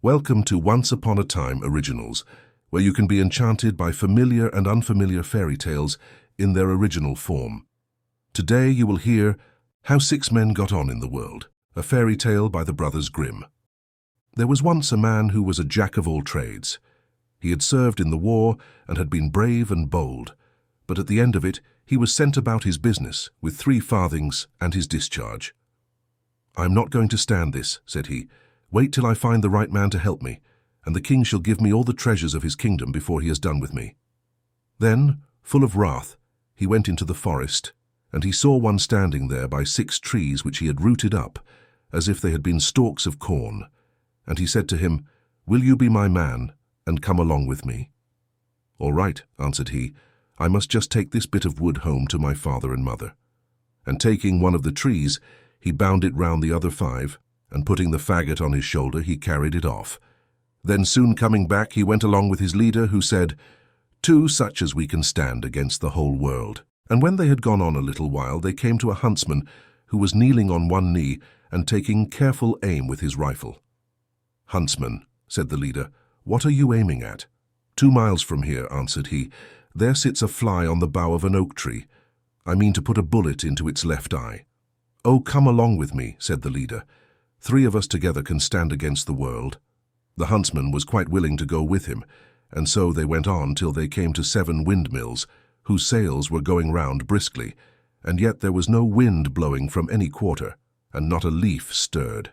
Welcome to Once Upon a Time Originals, where you can be enchanted by familiar and unfamiliar fairy tales in their original form. Today you will hear How 6 Men Got On in the World, a fairy tale by the brothers Grimm. There was once a man who was a jack of all trades. He had served in the war and had been brave and bold, but at the end of it he was sent about his business with 3 farthings and his discharge. "I am not going to stand this," said he. "Wait till I find the right man to help me, and the king shall give me all the treasures of his kingdom before he has done with me." Then, full of wrath, he went into the forest, and he saw one standing there by 6 trees which he had rooted up, as if they had been stalks of corn. And he said to him, "Will you be my man, and come along with me?" "All right," answered he, "I must just take this bit of wood home to my father and mother." And taking one of the trees, he bound it round the other 5, and putting the faggot on his shoulder, he carried it off. Then soon coming back, he went along with his leader, who said, "2 such as we can stand against the whole world." And when they had gone on a little while, they came to a huntsman who was kneeling on one knee and taking careful aim with his rifle. "Huntsman," said the leader, "what are you aiming at?" 2 miles from here," answered he. "There sits a fly on the bough of an oak tree. I mean to put a bullet into its left eye." "Oh, come along with me," said the leader. 3 of us together can stand against the world." The huntsman was quite willing to go with him, and so they went on till they came to 7 windmills, whose sails were going round briskly, and yet there was no wind blowing from any quarter, and not a leaf stirred.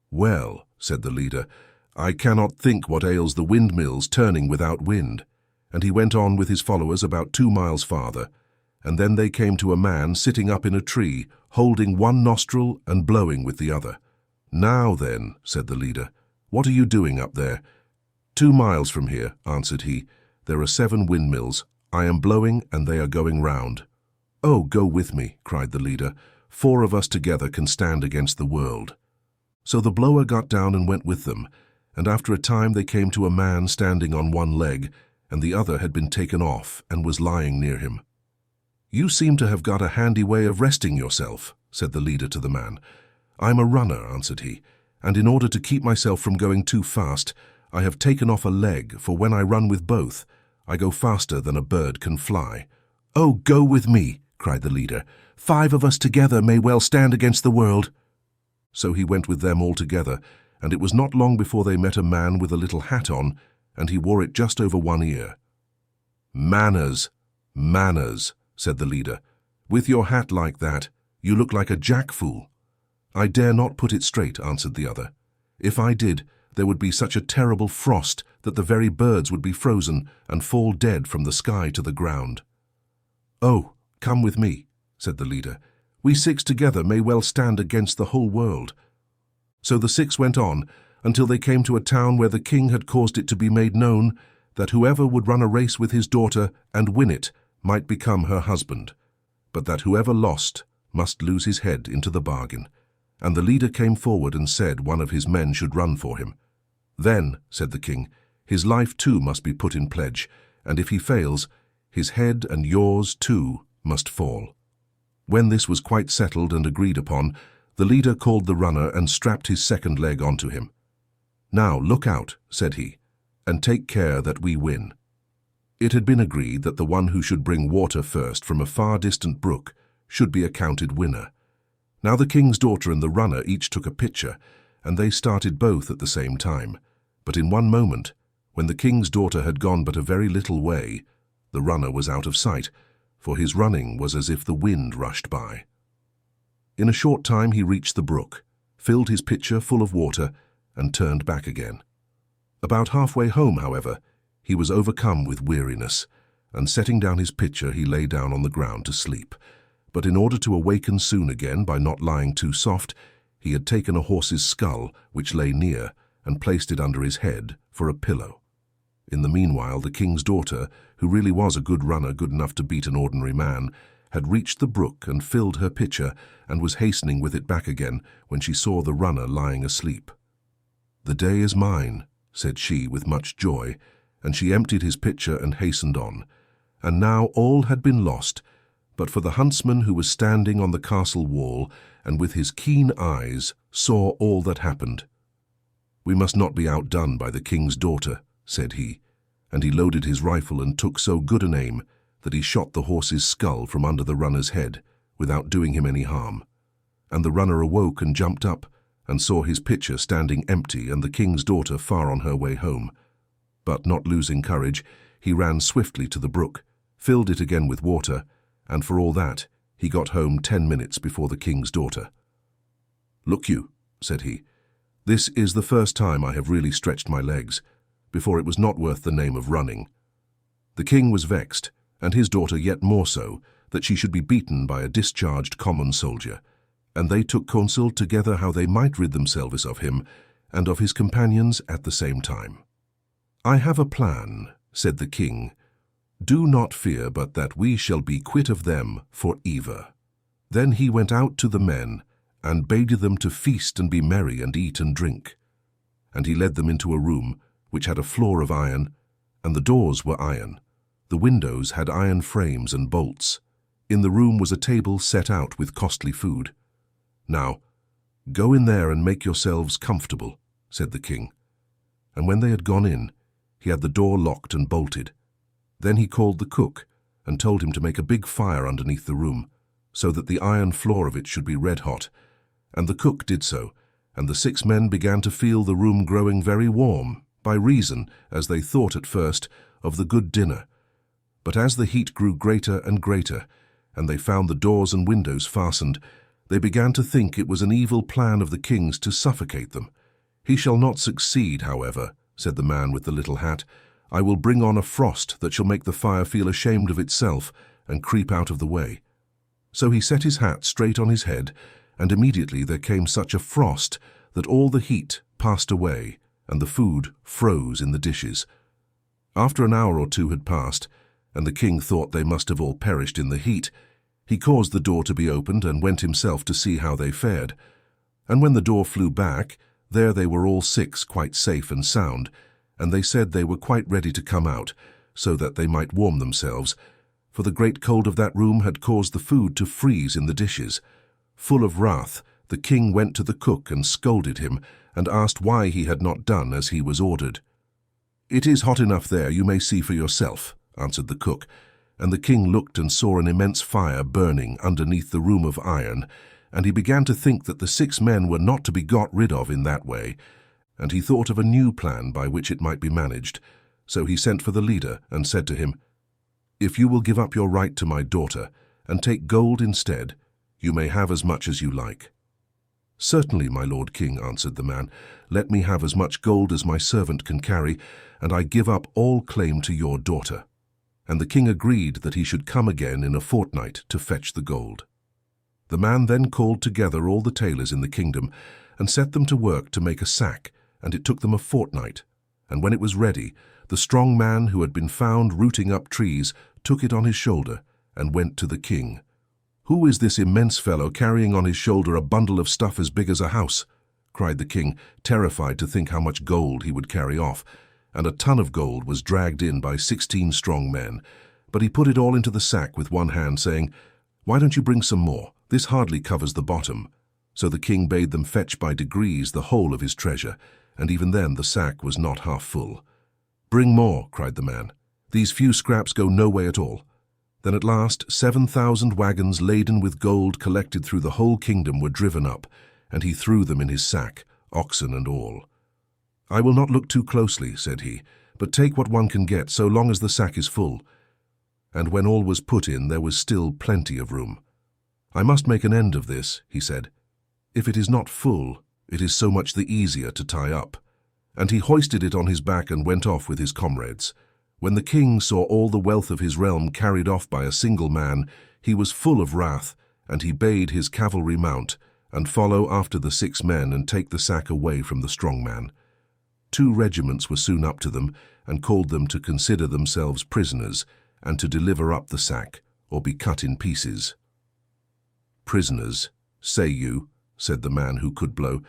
"Well," said the leader, "I cannot think what ails the windmills turning without wind." And he went on with his followers about 2 miles farther, and then they came to a man sitting up in a tree, holding one nostril and blowing with the other. "Now then," said the leader, "what are you doing up there?" 2 miles from here," answered he. "There are 7 windmills. I am blowing and they are going round." "Oh, go with me," cried the leader. 4 of us together can stand against the world." So the blower got down and went with them, and after a time they came to a man standing on one leg, and the other had been taken off and was lying near him. "You seem to have got a handy way of resting yourself," said the leader to the man. "I'm a runner," answered he, "and in order to keep myself from going too fast, I have taken off a leg, for when I run with both, I go faster than a bird can fly." "Oh, go with me," cried the leader. 5 of us together may well stand against the world." So he went with them all together, and it was not long before they met a man with a little hat on, and he wore it just over one ear. "Manners, manners," said the leader. "With your hat like that, you look like a jack-fool." "I dare not put it straight," answered the other. "If I did, there would be such a terrible frost that the very birds would be frozen and fall dead from the sky to the ground." "Oh, come with me," said the leader. "We 6 together may well stand against the whole world." So the 6 went on until they came to a town where the king had caused it to be made known that whoever would run a race with his daughter and win it might become her husband, but that whoever lost must lose his head into the bargain. And the leader came forward and said one of his men should run for him. "Then," said the king, "his life too must be put in pledge, and if he fails, his head and yours too must fall." When this was quite settled and agreed upon, the leader called the runner and strapped his 2nd leg onto him. "Now look out," said he, "and take care that we win." It had been agreed that the one who should bring water first from a far distant brook should be accounted winner. Now the king's daughter and the runner each took a pitcher, and they started both at the same time. But in one moment, when the king's daughter had gone but a very little way, the runner was out of sight, for his running was as if the wind rushed by. In a short time he reached the brook, filled his pitcher full of water, and turned back again. About halfway home, however, he was overcome with weariness, and setting down his pitcher he lay down on the ground to sleep. But in order to awaken soon again by not lying too soft, he had taken a horse's skull, which lay near, and placed it under his head for a pillow. In the meanwhile, the king's daughter, who really was a good runner, good enough to beat an ordinary man, had reached the brook and filled her pitcher, and was hastening with it back again when she saw the runner lying asleep. "The day is mine," said she with much joy, and she emptied his pitcher and hastened on. And now all had been lost, but for the huntsman who was standing on the castle wall and with his keen eyes saw all that happened. "We must not be outdone by the king's daughter," said he, and he loaded his rifle and took so good an aim that he shot the horse's skull from under the runner's head without doing him any harm. And the runner awoke and jumped up and saw his pitcher standing empty and the king's daughter far on her way home. But not losing courage, he ran swiftly to the brook, filled it again with water, and for all that, he got home 10 minutes before the king's daughter. "Look you," said he, "this is the first time I have really stretched my legs. Before it was not worth the name of running." The king was vexed, and his daughter yet more so, that she should be beaten by a discharged common soldier, and they took counsel together how they might rid themselves of him and of his companions at the same time. "I have a plan," said the king. "Do not fear but that we shall be quit of them for ever." Then he went out to the men, and bade them to feast and be merry and eat and drink. And he led them into a room which had a floor of iron, and the doors were iron. The windows had iron frames and bolts. In the room was a table set out with costly food. "Now, go in there and make yourselves comfortable," said the king. And when they had gone in, he had the door locked and bolted. Then he called the cook and told him to make a big fire underneath the room, so that the iron floor of it should be red hot. And the cook did so, and the 6 men began to feel the room growing very warm, by reason, as they thought at first, of the good dinner. But as the heat grew greater and greater, and they found the doors and windows fastened, they began to think it was an evil plan of the king's to suffocate them. "He shall not succeed, however," said the man with the little hat. "I will bring on a frost that shall make the fire feel ashamed of itself and creep out of the way." So he set his hat straight on his head, and immediately there came such a frost that all the heat passed away, and the food froze in the dishes. After an hour or 2 had passed, and the king thought they must have all perished in the heat, he caused the door to be opened and went himself to see how they fared. And when the door flew back, there they were all 6 quite safe and sound, and they said they were quite ready to come out, so that they might warm themselves, for the great cold of that room had caused the food to freeze in the dishes. Full of wrath, the king went to the cook and scolded him, and asked why he had not done as he was ordered. "It is hot enough there, you may see for yourself," answered the cook, and the king looked and saw an immense fire burning underneath the room of iron, and he began to think that the 6 men were not to be got rid of in that way, and he thought of a new plan by which it might be managed. So he sent for the leader and said to him, "If you will give up your right to my daughter and take gold instead, you may have as much as you like." "Certainly, my lord king," answered the man. "Let me have as much gold as my servant can carry, and I give up all claim to your daughter." And the king agreed that he should come again in a fortnight to fetch the gold. The man then called together all the tailors in the kingdom and set them to work to make a sack, and it took them a fortnight. And when it was ready, the strong man who had been found rooting up trees took it on his shoulder and went to the king. "Who is this immense fellow carrying on his shoulder a bundle of stuff as big as a house?" cried the king, terrified to think how much gold he would carry off. And a ton of gold was dragged in by 16 strong men. But he put it all into the sack with one hand, saying, "Why don't you bring some more? This hardly covers the bottom." So the king bade them fetch by degrees the whole of his treasure, and even then the sack was not half full. "Bring more," cried the man. "These few scraps go no way at all." Then at last 7,000 wagons laden with gold collected through the whole kingdom were driven up, and he threw them in his sack, oxen and all. "I will not look too closely," said he, "but take what one can get so long as the sack is full." And when all was put in, there was still plenty of room. "I must make an end of this," he said. "If it is not full, it is so much the easier to tie up." And he hoisted it on his back and went off with his comrades. When the king saw all the wealth of his realm carried off by a single man, he was full of wrath, and he bade his cavalry mount, and follow after the 6 men and take the sack away from the strong man. 2 regiments were soon up to them, and called them to consider themselves prisoners, and to deliver up the sack, or be cut in pieces. "Prisoners, say you," said the man who could blow,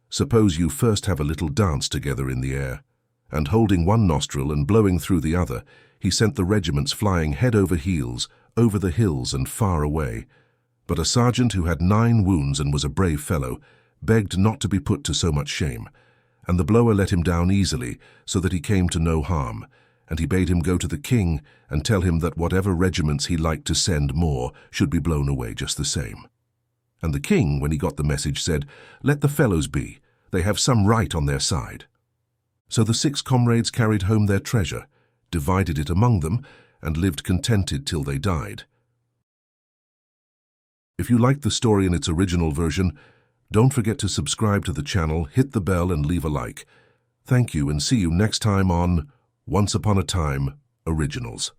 "suppose you first have a little dance together in the air." And holding one nostril and blowing through the other, he sent the regiments flying head over heels, over the hills and far away. But a sergeant who had 9 wounds and was a brave fellow, begged not to be put to so much shame. And the blower let him down easily, so that he came to no harm. And he bade him go to the king and tell him that whatever regiments he liked to send more should be blown away just the same. And the king, when he got the message, said, "Let the fellows be. They have some right on their side." So the 6 comrades carried home their treasure, divided it among them, and lived contented till they died. If you liked the story in its original version, don't forget to subscribe to the channel, hit the bell, and leave a like. Thank you, and see you next time on Once Upon a Time Originals.